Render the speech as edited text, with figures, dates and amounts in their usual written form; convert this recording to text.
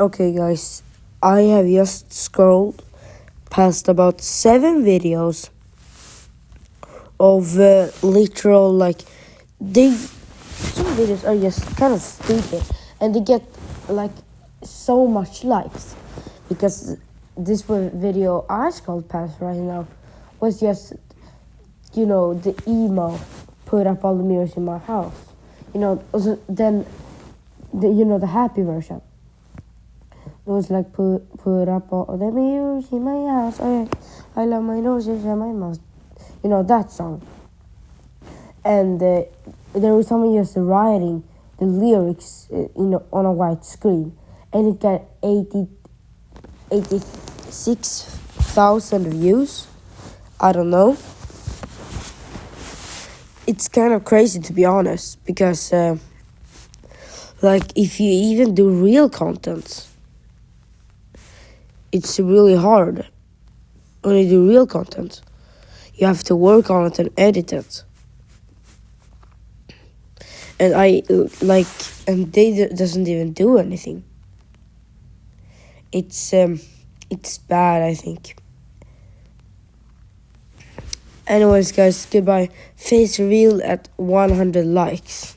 Okay, guys, I have just scrolled past about 7 videos of literal, like, some videos are just kind of stupid and they get like so much likes because this video I scrolled past right now was just, the emo put up all the mirrors in my house. Also, then the happy version. It was like put up all the mirrors in my house. I love my noses and my mouth. That song. And there was someone just writing the lyrics, on a white screen, and it got 86,000 views. I don't know. It's kind of crazy, to be honest, because if you even do real content, it's really hard. When you do real content, you have to work on it and edit it. And and they doesn't even do anything. It's bad, I think. Anyways, guys, goodbye. Face reveal at 100 likes.